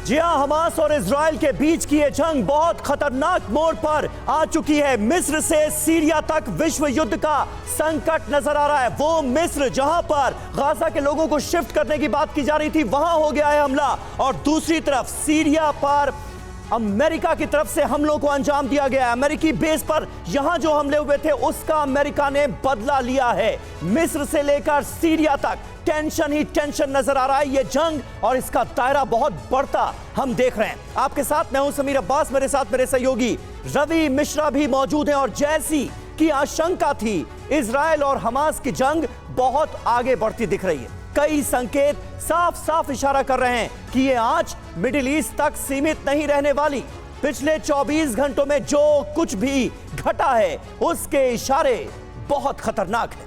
जी हां, हमास और इजराइल के बीच की यह जंग बहुत खतरनाक मोड़ पर आ चुकी है। मिस्र से सीरिया तक विश्व युद्ध का संकट नजर आ रहा है। वो मिस्र जहां पर गाजा के लोगों को शिफ्ट करने की बात की जा रही थी, वहां हो गया है हमला, और दूसरी तरफ सीरिया पर अमेरिका की तरफ से हमलों को अंजाम दिया गया है। अमेरिकी बेस पर यहां जो हमले हुए थे उसका अमेरिका ने बदला लिया है। मिस्र से लेकर सीरिया तक टेंशन ही टेंशन नजर आ रहा है। यह जंग और इसका दायरा बहुत बढ़ता हम देख रहे हैं। आपके साथ मैं हूं समीर अब्बास, मेरे साथ मेरे सहयोगी रवि मिश्रा भी मौजूद हैं। और जैसी की आशंका थी, इजराइल और हमास की जंग बहुत आगे बढ़ती दिख रही है। कई संकेत साफ साफ इशारा कर रहे हैं कि यह आंच मिडिल ईस्ट तक सीमित नहीं रहने वाली। पिछले 24 घंटों में जो कुछ भी घटा है उसके इशारे बहुत खतरनाक हैं।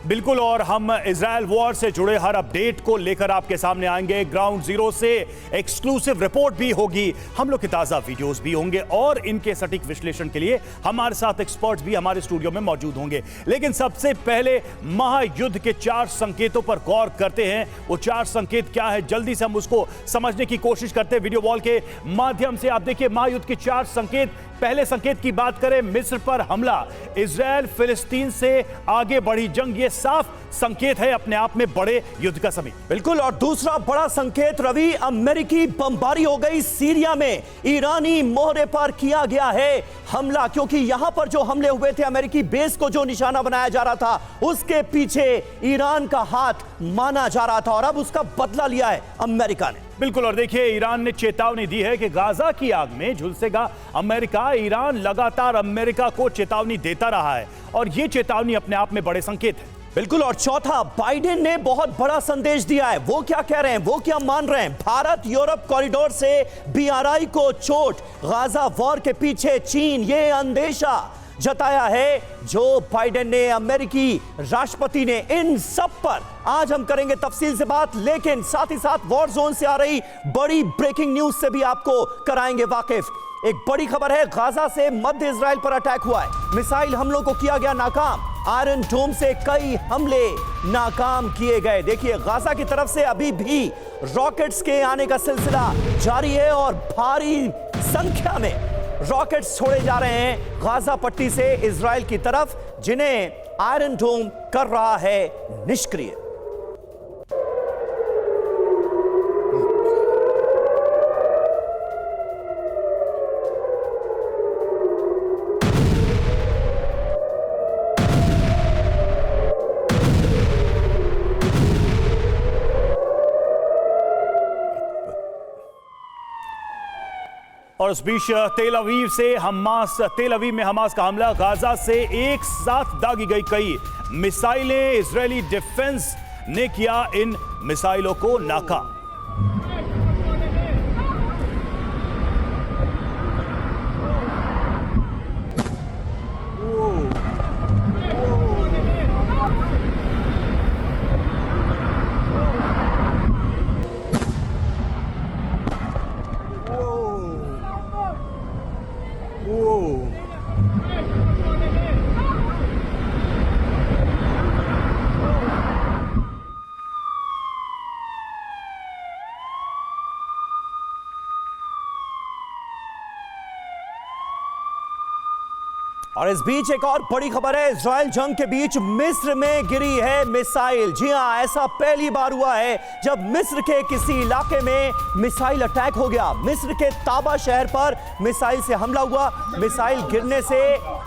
बिल्कुल, और हम इजराइल वॉर से जुड़े हर अपडेट को लेकर आपके सामने आएंगे। ग्राउंड जीरो से एक्सक्लूसिव रिपोर्ट भी होगी, हम लोग के ताजा वीडियोस भी होंगे, और इनके सटीक विश्लेषण के लिए हमारे साथ एक्सपर्ट्स भी हमारे स्टूडियो में मौजूद होंगे। लेकिन सबसे पहले महायुद्ध के 4 संकेतों पर गौर करते हैं। वो 4 संकेत क्या है, जल्दी से हम उसको समझने की कोशिश करते हैं वीडियो वॉल के माध्यम से। आप देखिए महायुद्ध के 4 संकेत। पहले संकेत की बात करें, मिस्र पर हमला, इजराइल फिलिस्तीन से आगे बढ़ी जंग, ये साफ संकेत है अपने आप में बड़े युद्ध का समय। बिल्कुल, और दूसरा बड़ा संकेत रवि, अमेरिकी बमबारी हो गई सीरिया में। ईरानी मोहरे पर किया गया है हमला, क्योंकि यहां पर जो हमले हुए थे, अमेरिकी बेस को जो निशाना बनाया जा रहा था, उसके पीछे ईरान का हाथ माना जा रहा था, और अब उसका बदला लिया है अमेरिका ने। बिल्कुल, और देखिए ईरान ने चेतावनी दी है कि गाजा की आग में झुलसेगा अमेरिका। ईरान लगातार अमेरिका को चेतावनी देता रहा है, और यह चेतावनी अपने आप में बड़े संकेत है। बिल्कुल, और चौथा, बाइडेन ने बहुत बड़ा संदेश दिया है। वो क्या कह रहे हैं, वो क्या मान रहे हैं? भारत यूरोप कॉरिडोर से BRI को चोट, गाजा वॉर के पीछे चीन, ये अंदेशा जताया है जो बाइडेन ने, अमेरिकी राष्ट्रपति ने। इन सब पर आज हम करेंगे तफसील से बात, लेकिन साथ ही साथ वॉर जोन से आ रही बड़ी ब्रेकिंग न्यूज से भी आपको कराएंगे वाकिफ। एक बड़ी खबर है, गाजा से मध्य इजराइल पर अटैक हुआ है। मिसाइल हमलों को किया गया नाकाम। आयरन डोम से कई हमले नाकाम किए गए। देखिए, गाजा की तरफ से अभी भी रॉकेट्स के आने का सिलसिला जारी है, और भारी संख्या में रॉकेट्स छोड़े जा रहे हैं गाजा पट्टी से इजराइल की तरफ, जिन्हें आयरन डोम कर रहा है निष्क्रिय। और इस बीच तेल अवीव में हमास का हमला, गाजा से एक साथ दागी गई कई मिसाइलें। इजरायली डिफेंस ने किया इन मिसाइलों को नाकाम। और इस बीच एक और बड़ी खबर है, इजराइल जंग के बीच मिस्र में गिरी है मिसाइल। जी हां, ऐसा पहली बार हुआ है जब मिस्र के किसी इलाके में मिसाइल अटैक हो गया। मिस्र के ताबा शहर पर मिसाइल से हमला हुआ। मिसाइल गिरने से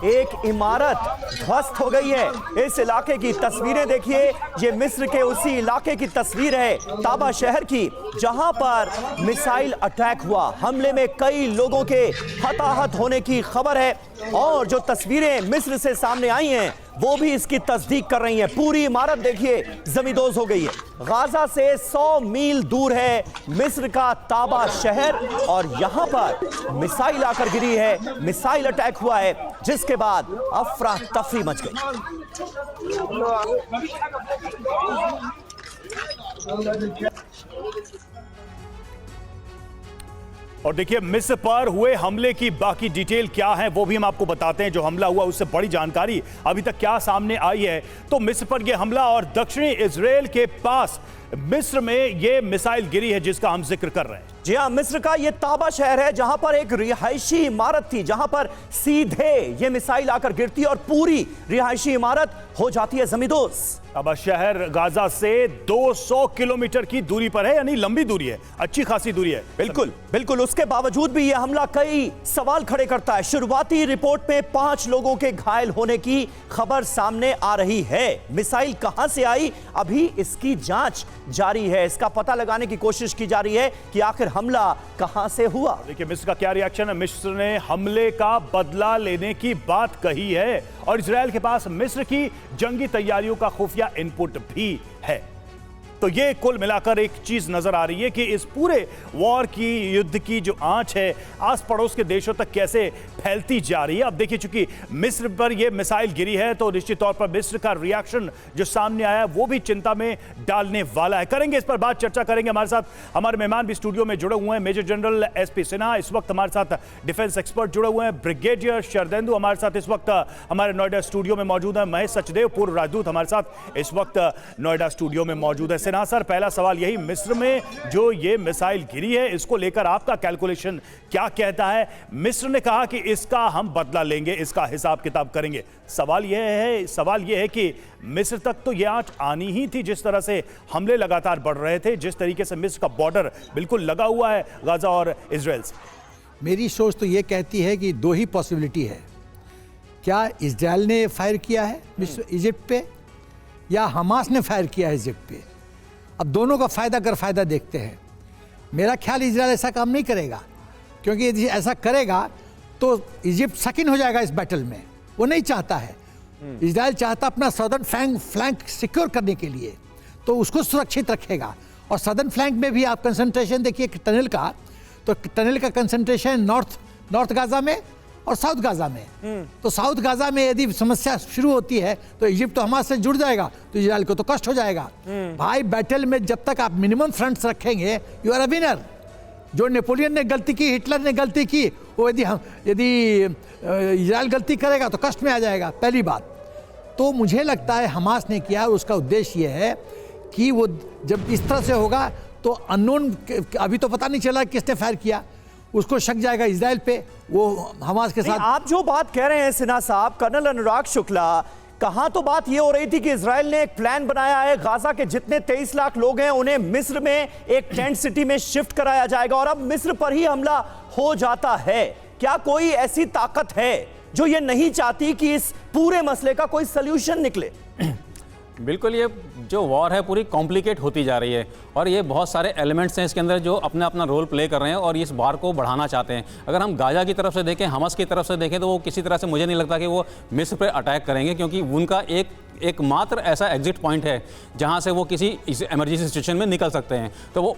एक इमारत ध्वस्त हो गई है। इस इलाके की तस्वीरें देखिए, ये मिस्र के उसी इलाके की तस्वीर है, ताबा शहर की, जहां पर मिसाइल अटैक हुआ। हमले में कई लोगों के हताहत होने की खबर है, और जो तस्वीरें मिस्र से सामने आई हैं वो भी इसकी तस्दीक कर रही हैं। पूरी इमारत देखिए जमींदोज हो गई है। गाजा से 100 मील दूर है मिस्र का ताबा शहर, और यहां पर मिसाइल आकर गिरी है, मिसाइल अटैक हुआ है, जिसके बाद अफरा तफरी मच गई। और देखिए मिस्र पर हुए हमले की बाकी डिटेल क्या है वो भी हम आपको बताते हैं। जो हमला हुआ उससे बड़ी जानकारी अभी तक क्या सामने आई है, तो मिस्र पर यह हमला और दक्षिणी इजराइल के पास मिस्र में यह मिसाइल गिरी है जिसका हम जिक्र कर रहे हैं। जी हाँ, मिस्र का ये ताबा शहर है जहां पर एक रिहायशी इमारत थी, जहां पर सीधे ये मिसाइल आकर गिरती और पूरी रिहायशी इमारत हो जाती है जमींदोज। ताबा शहर गाजा से 200 किलोमीटर की दूरी पर है, यानी लंबी दूरी है, अच्छी खासी दूरी है। बिल्कुल बिल्कुल, उसके बावजूद भी यह हमला कई सवाल खड़े करता है। शुरुआती रिपोर्ट में 5 लोगों के घायल होने की खबर सामने आ रही है। मिसाइल कहां से आई, अभी इसकी जांच जारी है। इसका पता लगाने की कोशिश की जा रही है कि आखिर हमला कहां से हुआ। देखिए मिस्र का क्या रिएक्शन है। मिस्र ने हमले का बदला लेने की बात कही है और इजरायल के पास मिस्र की जंगी तैयारियों का खुफिया इनपुट भी है। तो ये कुल मिलाकर एक चीज नजर आ रही है कि इस पूरे वॉर की, युद्ध की जो आंच है आस पड़ोस के देशों तक कैसे फैलती जा रही है। अब देखिए चूंकि मिस्र पर यह मिसाइल गिरी है तो निश्चित तौर पर मिस्र का रिएक्शन जो सामने आया वो भी चिंता में डालने वाला है। करेंगे इस पर बात, चर्चा करेंगे। हमारे साथ हमारे मेहमान भी स्टूडियो में जुड़े हुए हैं। मेजर जनरल एसपी सिन्हा इस वक्त हमारे साथ डिफेंस एक्सपर्ट जुड़े हुए हैं। ब्रिगेडियर शरदेंदु हमारे साथ इस वक्त हमारे नोएडा स्टूडियो में मौजूद है। महेश सचदेव पूर्व राजदूत हमारे साथ इस वक्त नोएडा स्टूडियो में मौजूद है। सिन्हा सर, पहला सवाल यही, मिस्र में जो ये मिसाइल गिरी है इसको लेकर आपका कैलकुलेशन क्या कहता है? मिस्र ने कहा कि इसका हम बदला लेंगे, इसका हिसाब किताब करेंगे। सवाल यह है कि मिस्र तक तो यह आंच आनी ही थी, जिस तरह से हमले लगातार बढ़ रहे थे, जिस तरीके से मिस्र का बॉर्डर बिल्कुल लगा हुआ है गाजा और इजराइल से। मेरी सोच तो यह कहती है कि 2 ही पॉसिबिलिटी है। क्या इजराइल ने फायर किया है मिस्र इजिप्ट पे, या हमास ने फायर किया है इजिप्ट पे? अब दोनों का फायदा कर फायदा देखते हैं। मेरा ख्याल इजराइल ऐसा काम नहीं करेगा, क्योंकि यदि ऐसा करेगा तो इजिप्ट सकिन हो जाएगा इस बैटल में। वो नहीं चाहता है। इजराइल चाहता अपना सदर्न फ्लैंक सिक्योर करने के लिए, तो उसको सुरक्षित रखेगा। और सदर्न फ्लैंक में भी आप कंसंट्रेशन देखिए टनल का, तो टनल का कंसंट्रेशन नॉर्थ गाजा में और साउथ गाजा में। तो साउथ गाजा में यदि समस्या शुरू होती है तो इजिप्ट तो हमारे से जुड़ जाएगा, तो इजराइल को तो कष्ट हो जाएगा। भाई, बैटल में जब तक आप मिनिमम फ्रंट्स रखेंगे, यू आर अ विनर। जो नेपोलियन ने गलती की, हिटलर ने गलती की, वो यदि इजराइल गलती करेगा तो कष्ट में आ जाएगा, पहली बात। तो मुझे लगता है हमास ने किया, उसका उद्देश्य ये है कि वो जब इस तरह से होगा तो अननोन, अभी तो पता नहीं चला किसने फायर किया, उसको शक जाएगा इजराइल पे, वो हमास के साथ। आप जो बात कह रहे हैं सिन्हा साहब, कर्नल अनुराग शुक्ला, कहां तो बात ये हो रही थी कि इजराइल ने एक प्लान बनाया है, गाजा के जितने 23 लाख लोग हैं उन्हें मिस्र में एक टेंट सिटी में शिफ्ट कराया जाएगा, और अब मिस्र पर ही हमला हो जाता है। क्या कोई ऐसी ताकत है जो ये नहीं चाहती कि इस पूरे मसले का कोई सल्यूशन निकले? बिल्कुल, ये जो वॉर है पूरी कॉम्प्लिकेट होती जा रही है और ये बहुत सारे एलिमेंट्स हैं इसके अंदर जो अपना अपना रोल प्ले कर रहे हैं और इस वार को बढ़ाना चाहते हैं। अगर हम गाजा की तरफ से देखें, हमास की तरफ से देखें, तो वो किसी तरह से मुझे नहीं लगता कि वो मिस्र पे अटैक करेंगे, क्योंकि उनका एकमात्र ऐसा एग्जिट पॉइंट है जहां से वो किसी इमरजेंसी सिचुएशन में निकल सकते हैं, तो वो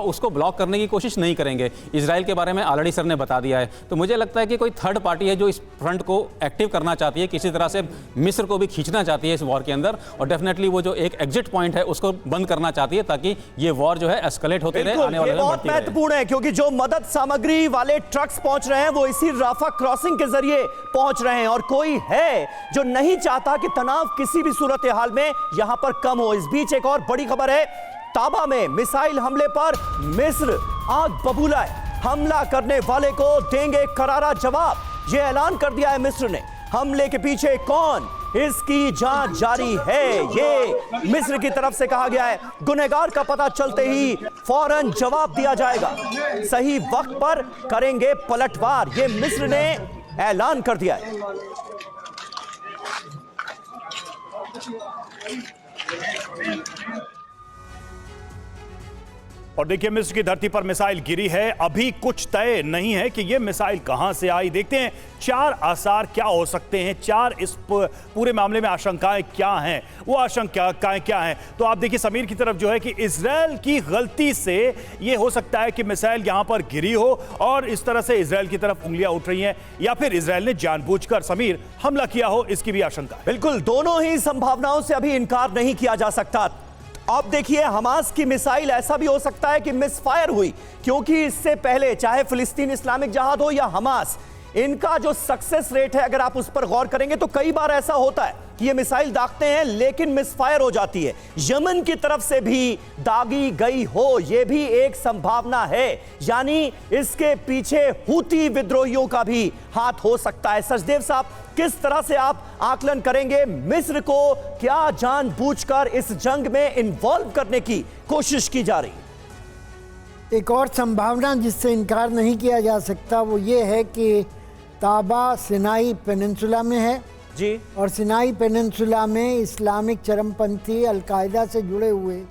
उसको ब्लॉक करने की कोशिश नहीं करेंगे। इजराइल के बारे में ऑलरेडी सर ने बता दिया है। तो मुझे लगता है कि कोई थर्ड पार्टी है जो इस फ्रंट को एक्टिव करना चाहती है, किसी तरह से मिस्र को भी खींचना चाहती है इस वॉर के अंदर, और डेफिनेटली वो जो एक एग्जिट पॉइंट है उसको बंद करना चाहती है, ताकि ये वॉर जो है एस्केलेट होते रहे, आने वाले बहुत महत्वपूर्ण है, क्योंकि जो मदद सामग्री वाले ट्रक्स पहुंच रहे हैं वो इसी राफा क्रॉसिंग के जरिए पहुंच रहे हैं, और कोई है जो नहीं चाहता कि तनाव किसी भी सूरत हाल में यहां पर कम हो। इस बीच एक और बड़ी खबर है, ताबा में मिसाइल हमले पर मिस्र आग बबूला है। हमला करने वाले को देंगे करारा जवाब, यह ऐलान कर दिया है मिस्र ने। हमले के पीछे कौन, इसकी जांच जारी है, ये मिस्र की तरफ से कहा गया है। गुनहगार का पता चलते ही फौरन जवाब दिया जाएगा, सही वक्त पर करेंगे पलटवार, ये मिस्र ने ऐलान कर दिया है। और देखिए मिस्र की धरती पर मिसाइल गिरी है, अभी कुछ तय नहीं है कि यह मिसाइल कहां से आई। देखते हैं 4 आसार क्या हो सकते हैं, 4 इस पूरे मामले में आशंकाएं क्या हैं, वो आशंकाएं क्या हैं। तो आप देखिए समीर की तरफ जो है कि इजराइल की गलती से यह हो सकता है कि मिसाइल यहां पर गिरी हो और इस तरह से इजराइल की तरफ उंगलियां उठ रही हैं, या फिर इजराइल ने जानबूझकर समीर हमला किया हो, इसकी भी आशंका। बिल्कुल, दोनों ही संभावनाओं से अभी इनकार नहीं किया जा सकता। अब देखिए, हमास की मिसाइल ऐसा भी हो सकता है कि मिसफायर हुई, क्योंकि इससे पहले चाहे फिलिस्तीन इस्लामिक जिहाद हो या हमास, इनका जो सक्सेस रेट है, अगर आप उस पर गौर करेंगे तो कई बार ऐसा होता है कि ये मिसाइल दागते हैं लेकिन मिसफायर हो जाती है। यमन की तरफ से भी दागी गई हो, यह भी एक संभावना है, यानी इसके पीछे हूती विद्रोहियों का भी हाथ हो सकता है। सचदेव साहब, किस तरह से आप आकलन करेंगे, मिस्र को क्या जानबूझकर इस जंग में इन्वॉल्व करने की कोशिश की जा रही? एक और संभावना जिससे इनकार नहीं किया जा सकता वो ये है कि ताबा सिनाई पेनिनसुला में है जी, और सिनाई पेनिनसुला में इस्लामिक चरमपंथी अलकायदा से जुड़े हुए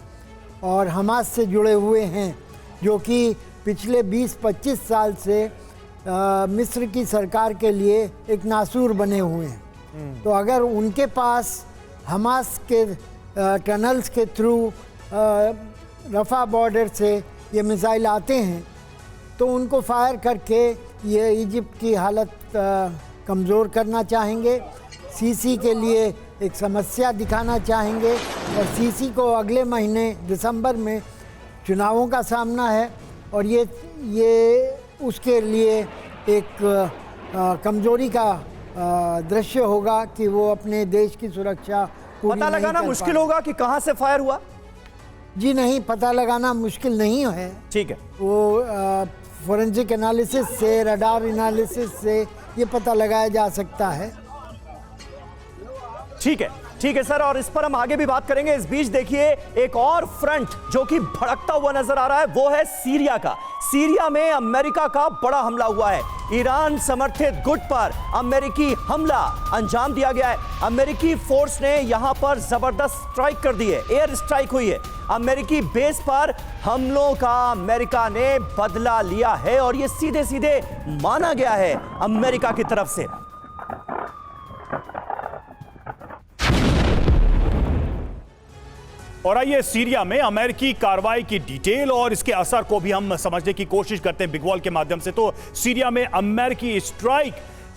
और हमास से जुड़े हुए हैं, जो कि पिछले 20-25 साल से मिस्र की सरकार के लिए एक नासूर बने हुए हैं। तो अगर उनके पास हमास के टनल्स के थ्रू रफ़ा बॉर्डर से ये मिसाइल आते हैं तो उनको फायर करके ये इजिप्ट की हालत कमज़ोर करना चाहेंगे, सीसी के लिए एक समस्या दिखाना चाहेंगे, और सीसी को अगले महीने दिसंबर में चुनावों का सामना है, और ये उसके लिए एक कमज़ोरी का दृश्य होगा कि वो अपने देश की सुरक्षा पता लगाना मुश्किल होगा कि कहां से फायर हुआ। जी नहीं, पता लगाना मुश्किल नहीं है, ठीक है, वो फोरेंसिक एनालिसिस से, रडार एनालिसिस से ये पता लगाया जा सकता है। ठीक है सर, और इस पर हम आगे भी बात करेंगे। इस बीच देखिए एक और फ्रंट जो कि भड़कता हुआ नजर आ रहा है, वो है सीरिया का। सीरिया में अमेरिका का बड़ा हमला हुआ है। ईरान समर्थित गुट पर अमेरिकी हमला अंजाम दिया गया है। अमेरिकी फोर्स ने यहां पर जबरदस्त स्ट्राइक कर दी है, एयर स्ट्राइक हुई है। अमेरिकी बेस पर हमलों का अमेरिका ने बदला लिया है और यह सीधे सीधे माना गया है अमेरिका की तरफ से। और आइए सीरिया में अमेरिकी कार्रवाई की डिटेल और इसके असर को भी हम समझने की कोशिश करते हैं बिग वॉल के माध्यम से। तो सीरिया में अमेरिकी स्ट्राइक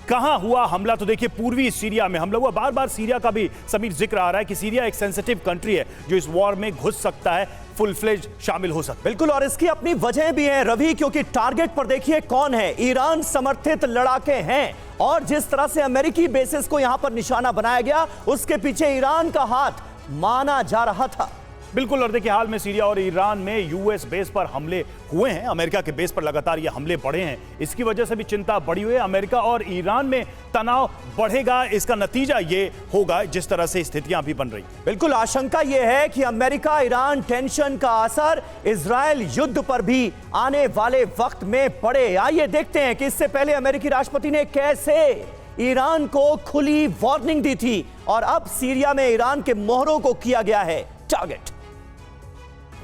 कहां हुआ हमला? तो देखिए पूर्वी सीरिया में हमला हुआ। बार बार सीरिया का भी समीर जिक्र आ रहा है कि सीरिया एक सेंसिटिव कंट्री है जो इस वॉर में घुस सकता है, फुल फ्लेज शामिल हो सकता है। बिल्कुल, और इसकी अपनी वजह भी है रवि, क्योंकि टारगेट पर देखिए कौन है, ईरान समर्थित लड़ाके हैं, और जिस तरह से अमेरिकी बेसिस को यहां पर निशाना बनाया गया उसके पीछे ईरान का हाथ माना जा रहा था। बिल्कुल, और देखिए हाल में सीरिया और ईरान में यूएस बेस पर हमले हुए हैं। अमेरिका के बेस पर लगातार ये हमले बढ़े हैं, इसकी वजह से भी चिंता बढ़ी हुई है। अमेरिका और ईरान में तनाव बढ़ेगा, इसका नतीजा ये होगा जिस तरह से स्थितियां भी बन रही हैं। बिल्कुल, आशंका यह है कि अमेरिका ईरान टेंशन का असर इजरायल युद्ध पर भी आने वाले वक्त में पड़े। आइए देखते हैं कि इससे पहले अमेरिकी राष्ट्रपति ने कैसे ईरान को खुली वार्निंग दी थी, और अब सीरिया में ईरान के मोहरों को किया गया है target.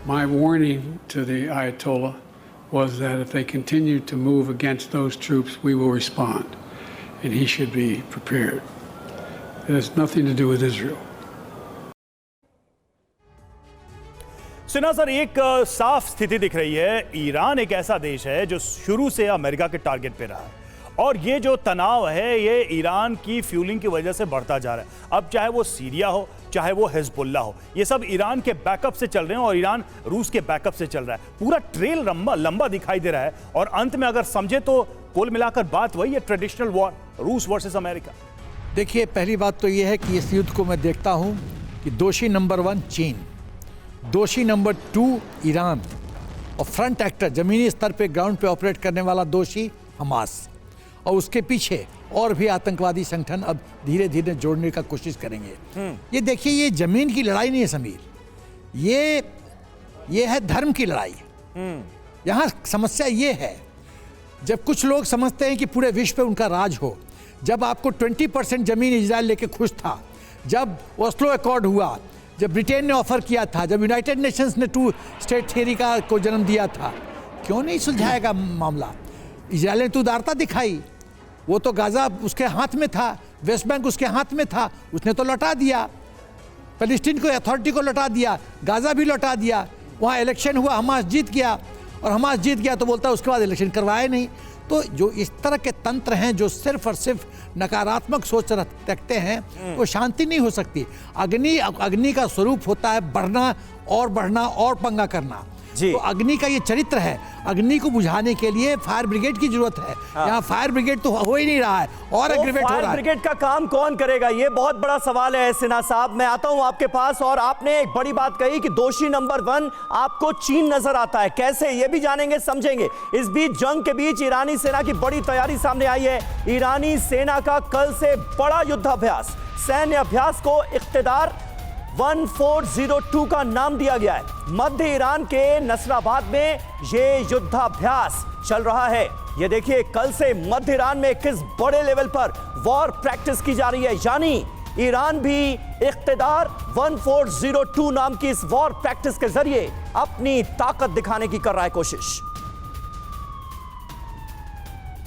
My warning to the Ayatollah was that if they continue to move against those troops, we will respond, and he should be prepared. It has nothing to do with Israel. Sinha sir, एक साफ स्थिति दिख रही है। Iran एक ऐसा देश है जो शुरू से अमेरिका के टारगेट पे रहा है, और ये जो तनाव है ये ईरान की फ्यूलिंग की वजह से बढ़ता जा रहा है। अब चाहे वो सीरिया हो, चाहे वो हिजबुल्ला हो, ये सब ईरान के बैकअप से चल रहे हैं और ईरान रूस के बैकअप से चल रहा है। पूरा ट्रेल लंबा दिखाई दे रहा है, और अंत में अगर समझे तो कुल मिलाकर बात वही है, ट्रेडिशनल वॉर, रूस वर्सेस अमेरिका। देखिए, पहली बात तो ये है कि इस युद्ध को मैं देखता हूँ कि दोषी नंबर 1 चीन, दोषी नंबर 2 ईरान, और फ्रंट एक्टर जमीनी स्तर पे ग्राउंड पे ऑपरेट करने वाला दोषी हमास, और उसके पीछे और भी आतंकवादी संगठन अब धीरे धीरे जोड़ने का कोशिश करेंगे। ये देखिए, ये जमीन की लड़ाई नहीं है समीर, ये है धर्म की लड़ाई। यहाँ समस्या ये है, जब कुछ लोग समझते हैं कि पूरे विश्व पे उनका राज हो, जब आपको 20% जमीन इजराइल लेके खुश था, जब ओस्लो अकॉर्ड हुआ, जब ब्रिटेन ने ऑफर किया था, जब यूनाइटेड नेशंस ने 2 स्टेट थियरी को जन्म दिया था, क्यों नहीं सुलझाएगा मामला? इजराइल ने तो उदारता दिखाई, वो तो गाजा उसके हाथ में था, वेस्ट बैंक उसके हाथ में था, उसने तो लौटा दिया, पैलेस्टीन को अथॉरिटी को लौटा दिया, गाजा भी लौटा दिया। वहाँ इलेक्शन हुआ, हमास जीत गया, और हमास जीत गया तो बोलता है उसके बाद इलेक्शन करवाए नहीं। तो जो इस तरह के तंत्र हैं जो सिर्फ और सिर्फ नकारात्मक सोच रखते हैं, वो शांति नहीं हो सकती। अग्नि का स्वरूप होता है बढ़ना और पंगा करना। जी। तो अग्नि का ये चरित्र है, अग्नि को बुझाने के लिए फायर ब्रिगेड की जरूरत है। यहाँ फायर ब्रिगेड तो हो ही नहीं रहा है और तो एग्रीवेट हो फायर रहा है। ब्रिगेड का काम कौन करेगा, ये बहुत बड़ा सवाल है सिन्हा साहब। मैं आता हूं आपके पास, और आपने एक बड़ी बात कही कि दोषी नंबर 1 आपको चीन नजर आता है, कैसे, ये भी जानेंगे समझेंगे। इस बीच जंग के बीच ईरानी सेना की बड़ी तैयारी सामने आई है। ईरानी सेना का कल से बड़ा युद्धाभ्यास, सैन्य अभ्यास को इख्तिदार 1402 का नाम दिया गया है। मध्य ईरान के नसराबाद में ये युद्धाभ्यास चल रहा है। ये देखिए, कल से मध्य ईरान में किस बड़े लेवल पर वॉर प्रैक्टिस की जा रही है, यानी ईरान भी इख्तिदार 1402 नाम की इस वॉर प्रैक्टिस के जरिए अपनी ताकत दिखाने की कर रहा है कोशिश।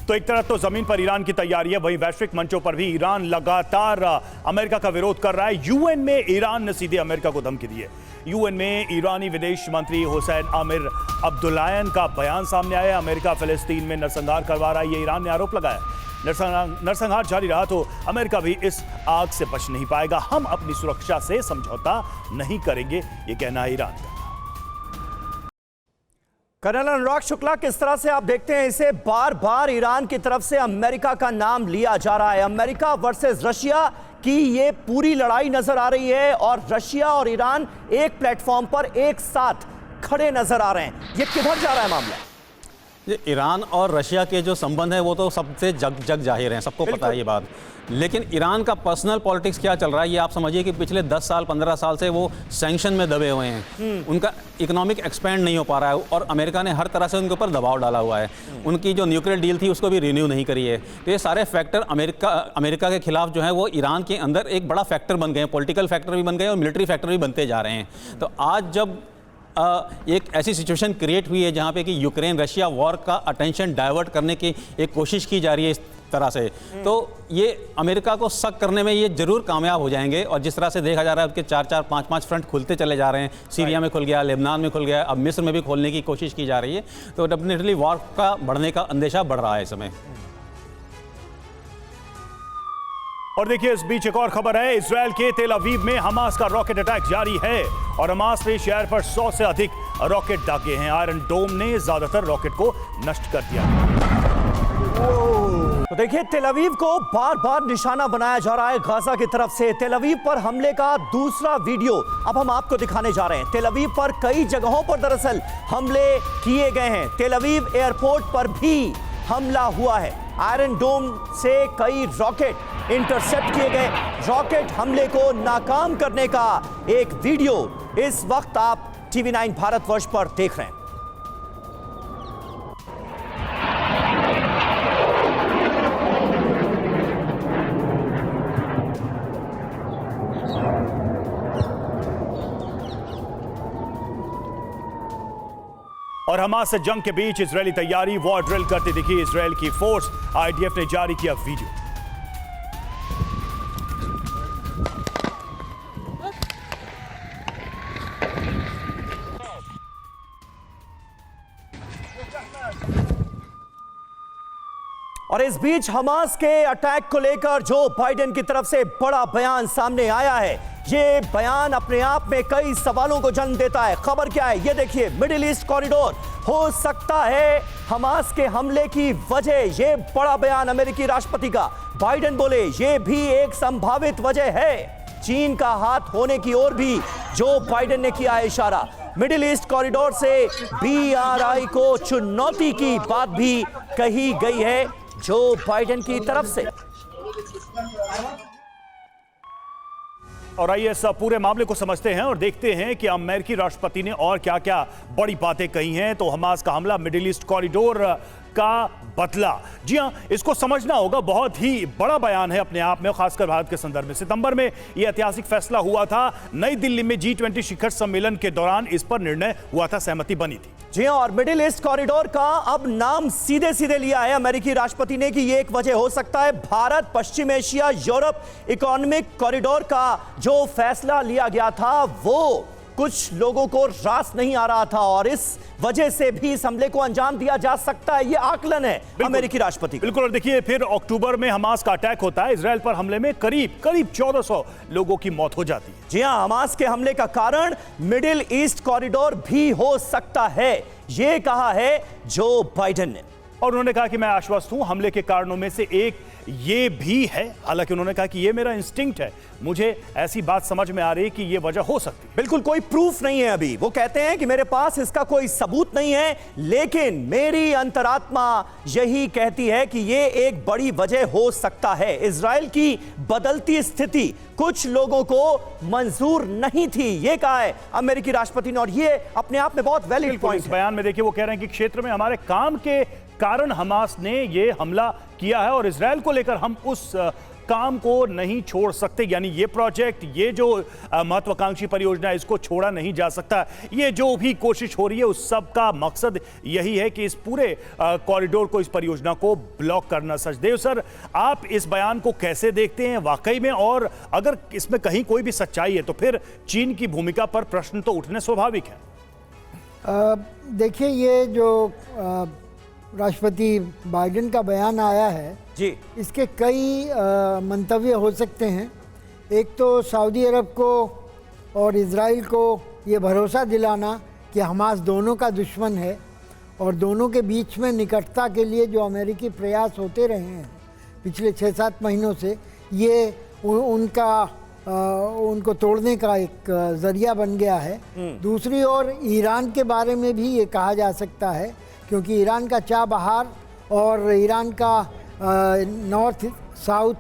तो एक तरफ तो जमीन पर ईरान की तैयारी है, वहीं वैश्विक मंचों पर भी ईरान लगातार अमेरिका का विरोध कर रहा है। यूएन में ईरान ने सीधे अमेरिका को धमकी दी है। यूएन में ईरानी विदेश मंत्री हुसैन आमिर अब्दुल्लायन का बयान सामने आया। अमेरिका फिलिस्तीन में नरसंहार करवा रहा है, ये ईरान ने आरोप लगाया। नरसंहार जारी रहा तो अमेरिका भी इस आग से बच नहीं पाएगा। हम अपनी सुरक्षा से समझौता नहीं करेंगे, ये कहना है ईरान का। कर्नल अनुराग शुक्ला, किस तरह से आप देखते हैं इसे? बार बार ईरान की तरफ से अमेरिका का नाम लिया जा रहा है। अमेरिका वर्सेस रशिया की ये पूरी लड़ाई नजर आ रही है और रशिया और ईरान एक प्लेटफॉर्म पर एक साथ खड़े नजर आ रहे हैं। ये किधर जा रहा है मामला? ये ईरान और रशिया के जो संबंध है वो तो सबसे जग जाहिर हैं, सबको पता है ये बात। लेकिन ईरान का पर्सनल पॉलिटिक्स क्या चल रहा है, ये आप समझिए कि पिछले 10 साल 15 साल से वो सैंक्शन में दबे हुए हैं। उनका इकोनॉमिक एक्सपेंड नहीं हो पा रहा है और अमेरिका ने हर तरह से उनके ऊपर दबाव डाला हुआ है। उनकी जो न्यूक्लियर डील थी उसको भी रिन्यू नहीं करी है। तो ये सारे फैक्टर अमेरिका के खिलाफ जो है वो ईरान के अंदर एक बड़ा फैक्टर बन गए हैं, पॉलिटिकल फैक्टर भी बन गए और मिलिट्री फैक्टर भी बनते जा रहे हैं। तो आज जब एक ऐसी सिचुएशन क्रिएट हुई है जहाँ पे कि यूक्रेन रशिया वॉर का अटेंशन डाइवर्ट करने की एक कोशिश की जा रही है इस तरह से, तो ये अमेरिका को शक करने में ये जरूर कामयाब हो जाएंगे। और जिस तरह से देखा जा रहा है उसके 4-4, 5-5 फ्रंट खुलते चले जा रहे हैं। सीरिया में खुल गया, लेबनान में खुल गया, अब मिस्र में भी खोलने की कोशिश की जा रही है। तो डेफिनेटली वॉर का बढ़ने का अंदेशा बढ़ रहा है इस समय। और देखिए, इस बीच एक और खबर है। इजरायल के तेल अवीव में हमास का रॉकेट अटैक जारी है और हमास ने शहर पर 100 से अधिक रॉकेट दागे हैं। आयरन डोम ने ज्यादातर रॉकेट को नष्ट कर दिया। तो देखिए, तेल अवीव को बार बार निशाना बनाया जा रहा है गाजा की तरफ से। तेल अवीव पर हमले का दूसरा वीडियो अब हम आपको दिखाने जा रहे हैं। तेल अवीव पर कई जगहों पर दरअसल हमले किए गए हैं। तेल अवीव एयरपोर्ट पर भी हमला हुआ है। आयरन डोम से कई रॉकेट इंटरसेप्ट किए गए। रॉकेट हमले को नाकाम करने का एक वीडियो इस वक्त आप TV9 भारतवर्ष पर देख रहे हैं। और हमास से जंग के बीच इजरायली तैयारी वॉर ड्रिल करती दिखी इजरायल की फोर्स। IDF ने जारी किया वीडियो। और इस बीच हमास के अटैक को लेकर जो बाइडेन की तरफ से बड़ा बयान सामने आया है, ये बयान अपने आप में कई सवालों को जन्म देता है। खबर क्या है ये देखिए। मिडिल ईस्ट कॉरिडोर हो सकता है हमास के हमले की वजह, ये बड़ा बयान अमेरिकी राष्ट्रपति का। बाइडेन बोले ये भी एक संभावित वजह है। चीन का हाथ होने की ओर भी जो बाइडेन ने किया है इशारा। मिडिल ईस्ट कॉरिडोर से BRI को चुनौती की बात भी कही गई है जो बाइडेन की तरफ से। और आइए इस पूरे मामले को समझते हैं और देखते हैं कि अमेरिकी राष्ट्रपति ने और क्या क्या बड़ी बातें कही हैं। तो हमास का हमला, मिडिल ईस्ट कॉरिडोर का बदला, जी हां, इसको समझना होगा। बहुत ही बड़ा बयान है अपने आप में, खासकर भारत के संदर्भ में। सितंबर में यह ऐतिहासिक फैसला हुआ था। नई दिल्ली में G20 शिखर सम्मेलन के दौरान इस पर निर्णय हुआ था, सहमति बनी थी। जी हां, और मिडिल ईस्ट कॉरिडोर का अब नाम सीधे सीधे लिया है अमेरिकी राष्ट्रपति ने कि यह एक वजह हो सकता है। भारत, पश्चिम एशिया, यूरोप इकोनॉमिक कॉरिडोर का जो फैसला लिया गया था वो कुछ लोगों को रास नहीं आ रहा था और इस वजह से भी इस हमले को अंजाम दिया जा सकता है, यह आकलन है अमेरिकी राष्ट्रपति का। बिल्कुल। और देखिए, फिर अक्टूबर में हमास का अटैक होता है। इजराइल पर हमले में करीब 1400 लोगों की मौत हो जाती है। जी हां, हमास के हमले का कारण मिडिल ईस्ट कॉरिडोर भी हो सकता है, यह कहा है जो बाइडेन ने। और उन्होंने कहा कि मैं आश्वस्त हूं, हमले के कारणों में से एक ये भी है। हालांकि उन्होंने कहा कि ये मेरा इंस्टिंक्ट है, मुझे ऐसी बात समझ में आ रही है कि ये वजह हो सकती है। बिल्कुल कोई प्रूफ नहीं है अभी। वो कहते हैं कि मेरे पास इसका कोई सबूत नहीं है, लेकिन मेरी अंतरात्मा यही कहती है कि ये एक बड़ी वजह हो सकता है। इजराइल की बदलती स्थिति कुछ लोगों को मंजूर नहीं थी, ये कहा है अमेरिकी राष्ट्रपति ने, और ये अपने आप में बहुत वैलिड पॉइंट इस है। बयान में देखिए, वो कह रहे हैं कि क्षेत्र में हमारे काम के कारण हमास ने ये हमला किया है और इजराइल को लेकर हम उस काम को नहीं छोड़ सकते। यानी ये प्रोजेक्ट, ये जो महत्वाकांक्षी परियोजना है, इसको छोड़ा नहीं जा सकता। ये जो भी कोशिश हो रही है उस सब का मकसद यही है कि इस पूरे कॉरिडोर को, इस परियोजना को ब्लॉक करना। सचदेव सर, आप इस बयान को कैसे देखते हैं वाकई में, और अगर इसमें कहीं कोई भी सच्चाई है तो फिर चीन की भूमिका पर प्रश्न तो उठने स्वाभाविक है। देखिए, ये जो राष्ट्रपति बाइडेन का बयान आया है जी, इसके कई मंतव्य हो सकते हैं। एक तो सऊदी अरब को और इजराइल को ये भरोसा दिलाना कि हमास दोनों का दुश्मन है और दोनों के बीच में निकटता के लिए जो अमेरिकी प्रयास होते रहे हैं पिछले 6-7 महीनों से, ये उनको तोड़ने का एक ज़रिया बन गया है। दूसरी ओर ईरान के बारे में भी ये कहा जा सकता है, क्योंकि ईरान का चाबहार और ईरान का नॉर्थ साउथ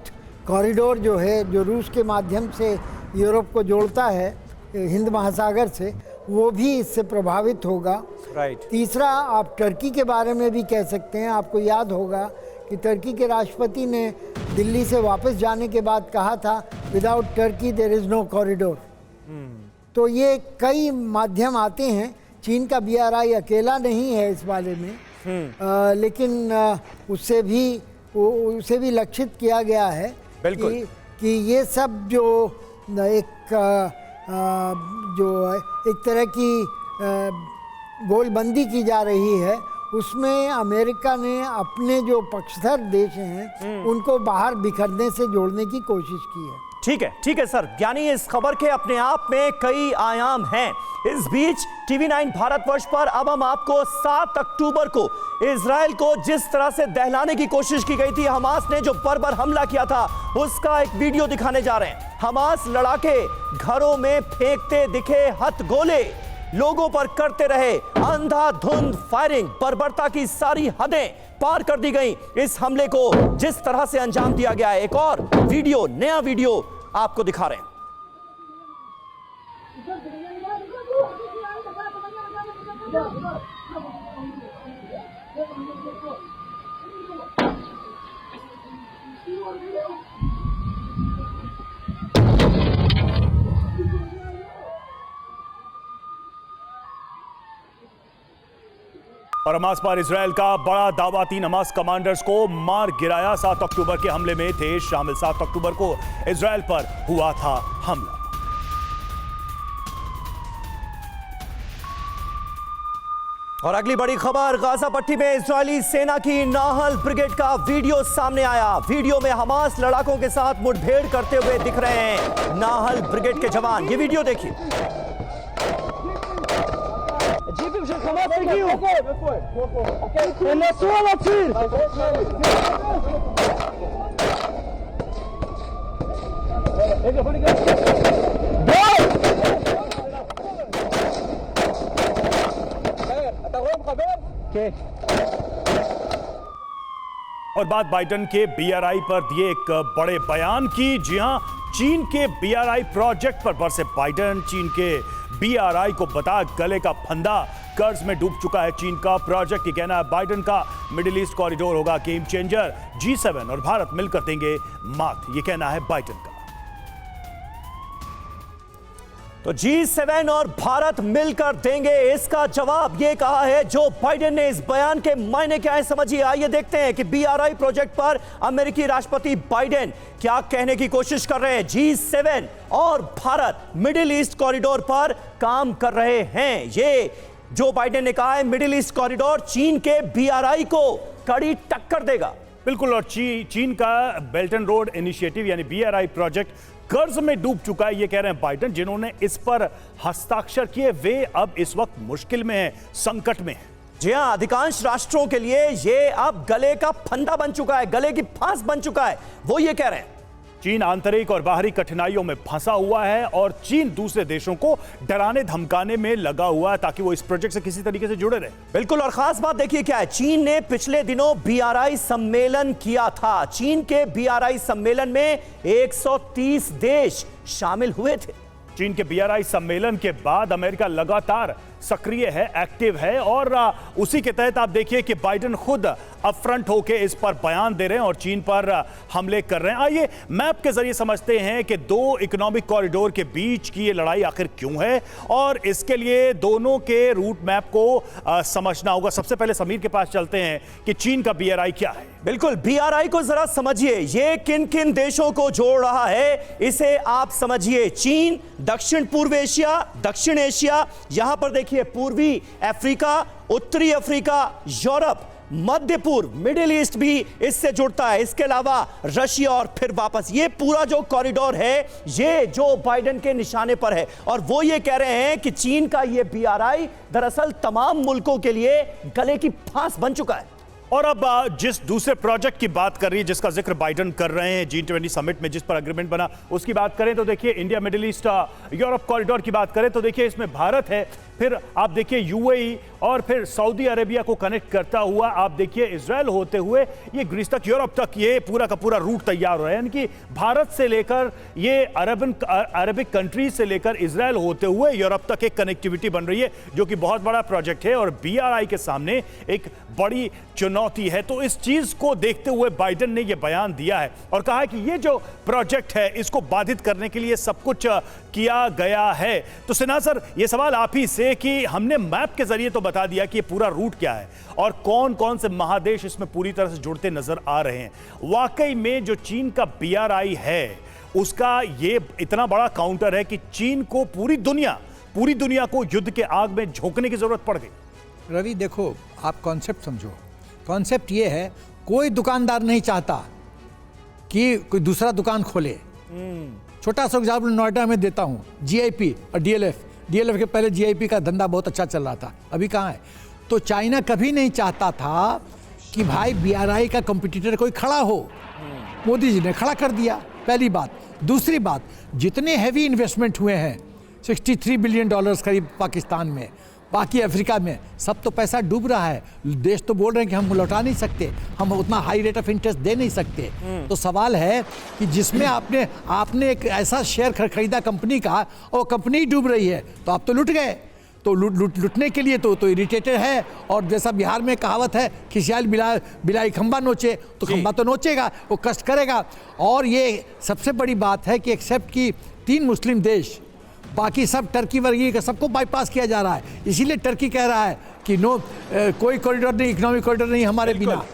कॉरिडोर जो है, जो रूस के माध्यम से यूरोप को जोड़ता है हिंद महासागर से, वो भी इससे प्रभावित होगा। राइट। तीसरा, आप टर्की के बारे में भी कह सकते हैं। आपको याद होगा कि टर्की के राष्ट्रपति ने दिल्ली से वापस जाने के बाद कहा था, without Turkey there is no corridor. तो ये कई माध्यम आते हैं। चीन का BRI अकेला नहीं है इस बारे में, लेकिन उसे भी लक्षित किया गया है कि ये सब जो एक तरह की गोलबंदी की जा रही है, उसमें अमेरिका ने अपने जो पक्षधर देश हैं उनको बाहर बिखरने से जोड़ने की कोशिश की है। ठीक है सर, यानी इस खबर के अपने आप में कई आयाम हैं। इस बीच TV9 भारतवर्ष पर अब हम आपको 7 अक्टूबर को इजराइल को जिस तरह से दहलाने की कोशिश की गई थी, हमास ने जो बर्बर हमला किया था, उसका एक वीडियो दिखाने जा रहे हैं। हमास लड़ाके घरों में फेंकते दिखे हथगोले, लोगों पर करते रहे अंधाधुंध फायरिंग, बर्बरता की सारी हदें पार कर दी गई। इस हमले को जिस तरह से अंजाम दिया गया है, एक और वीडियो, नया वीडियो आपको दिखा रहे हैं। और हमास पर इजराइल का बड़ा दावा, 3 हमास कमांडर्स को मार गिराया। 7 अक्टूबर के हमले में थे शामिल। 7 अक्टूबर को इजराइल पर हुआ था हमला। और अगली बड़ी खबर, गाजा पट्टी में इजरायली सेना की नाहल ब्रिगेड का वीडियो सामने आया। वीडियो में हमास लड़ाकों के साथ मुठभेड़ करते हुए दिख रहे हैं नाहल ब्रिगेड के जवान। ये वीडियो देखिए। और बात बाइडेन के BRI पर दिए एक बड़े बयान की। जी हां, चीन के BRI प्रोजेक्ट पर बरसे बाइडेन। चीन के BRI को बता गले का फंदा, कर्ज में डूब चुका है चीन का प्रोजेक्ट। ये कहना है बाइडेन का। मिडिल ईस्ट कॉरिडोर होगा गेम चेंजर, G7 और भारत मिलकर देंगे मात, ये कहना है बाइडेन का। तो G7 और भारत मिलकर देंगे इसका जवाब, ये कहा है जो बाइडेन ने। इस बयान के मायने क्या है समझिए। आइए देखते हैं कि BRI प्रोजेक्ट पर अमेरिकी राष्ट्रपति बाइडेन क्या कहने की कोशिश कर रहे हैं। G7 और भारत मिडिल ईस्ट कॉरिडोर पर काम कर रहे हैं। ये जो बाइडेन ने कहा है, मिडिल ईस्ट कॉरिडोर चीन के BRI को कड़ी टक्कर देगा। बिल्कुल, और चीन का बेल्ट एंड रोड इनिशिएटिव यानी BRI प्रोजेक्ट कर्ज में डूब चुका है, ये कह रहे हैं बाइडेन। जिन्होंने इस पर हस्ताक्षर किए वे अब इस वक्त मुश्किल में हैं, संकट में हैं। जी हां, अधिकांश राष्ट्रों के लिए ये अब गले का फंदा बन चुका है, गले की फांस बन चुका है, वो ये कह रहे हैं। चीन आंतरिक और बाहरी कठिनाइयों में फंसा हुआ है और चीन दूसरे देशों को डराने धमकाने में लगा हुआ है ताकि वो इस प्रोजेक्ट से किसी तरीके से जुड़े रहे। बिल्कुल, और खास बात देखिए क्या है, चीन ने पिछले दिनों BRI सम्मेलन किया था। चीन के BRI सम्मेलन में 130 देश शामिल हुए थे। चीन के BRI सम्मेलन के बाद अमेरिका लगातार सक्रिय है, एक्टिव है और उसी के तहत आप देखिए कि बाइडेन खुद अपफ्रंट होकर इस पर बयान दे रहे हैं और चीन पर हमले कर रहे हैं। आइए मैप के जरिए समझते हैं कि दो इकोनॉमिक कॉरिडोर के बीच की ये लड़ाई आखिर क्यों है और इसके लिए दोनों के रूट मैप को समझना होगा। सबसे पहले समीर के पास चलते हैं कि चीन का BRI क्या है। बिल्कुल, BRI को जरा समझिए, ये किन किन देशों को जोड़ रहा है इसे आप समझिए। चीन, दक्षिण पूर्व एशिया, दक्षिण एशिया, यहां पर देखिए पूर्वी अफ्रीका, उत्तरी अफ्रीका, यूरोप, मध्य पूर्व, मिडिल ईस्ट भी इससे जुड़ता है। इसके अलावा रशिया और फिर वापस। ये पूरा जो कॉरिडोर है ये जो बाइडेन के निशाने पर है और वो ये कह रहे हैं कि चीन का ये BRI दरअसल तमाम मुल्कों के लिए गले की फांस बन चुका है। और अब जिस दूसरे प्रोजेक्ट की बात कर रही है जिसका जिक्र बाइडेन कर रहे हैं G20 समिट में जिस पर एग्रीमेंट बना उसकी बात करें तो देखिए India middle east Europe corridor की बात करें तो देखिए इसमें भारत है, फिर आप देखिए UAE और फिर सऊदी अरेबिया को कनेक्ट करता हुआ आप देखिए इजराइल होते हुए ये ग्रीस तक, यूरोप तक ये पूरा का पूरा रूट तैयार हो रहा है। यानी कि भारत से लेकर ये अरबिक कंट्रीज से लेकर इजराइल होते हुए यूरोप तक एक कनेक्टिविटी बन रही है जो कि बहुत बड़ा प्रोजेक्ट है और BRI के सामने एक बड़ी चुनौती है। तो इस चीज को देखते हुए बाइडेन ने यह बयान दिया है और कहा है कि ये जो प्रोजेक्ट है इसको बाधित करने के लिए सब कुछ किया गया है। तो सिन्हा सर, ये सवाल आप ही से कि हमने मैप के जरिए तो बता दिया कि ये पूरा रूट क्या है और कौन कौन से महादेश इसमें पूरी तरह से जुड़ते नजर आ रहे हैं। वाकई में जो चीन का BRI है उसका ये इतना बड़ा काउंटर है कि चीन को पूरी दुनिया को युद्ध के आग में झोंकने की जरूरत पड़ गई। रवि देखो, आप कॉन्सेप्ट समझो। कॉन्सेप्ट ये है, कोई दुकानदार नहीं चाहता कि कोई दूसरा दुकान खोले। छोटा सा एग्जाम्पल नोएडा में देता हूँ, GIP और DLF के पहले GIP का धंधा बहुत अच्छा चल रहा था, अभी कहाँ है। तो चाइना कभी नहीं चाहता था कि भाई BRI का कंपटीटर कोई खड़ा हो। मोदी जी ने खड़ा कर दिया, पहली बात। दूसरी बात, जितने हैवी इन्वेस्टमेंट हुए हैं 63 बिलियन डॉलर्स करीब पाकिस्तान में, बाकी अफ्रीका में, सब तो पैसा डूब रहा है। देश तो बोल रहे हैं कि हम लौटा नहीं सकते, हम उतना हाई रेट ऑफ इंटरेस्ट दे नहीं सकते। तो सवाल है कि जिसमें आपने एक ऐसा शेयर खरीदा कंपनी का और कंपनी डूब रही है तो आप तो लुट गए। तो लुटने के लिए तो इरिटेटेड है और जैसा बिहार में कहावत है, खिसियाल बिलाई खंबा नोचे, तो खंबा तो नोचेगा, वो कष्ट करेगा। और ये सबसे बड़ी बात है कि एक्सेप्ट कि 3 मुस्लिम देश, बाकी सब टर्की वर्गी का सबको बाईपास किया जा रहा है। इसीलिए टर्की कह रहा है कि नो, कोई कॉरिडोर नहीं, इकोनॉमिक कॉरिडोर नहीं हमारे बिना।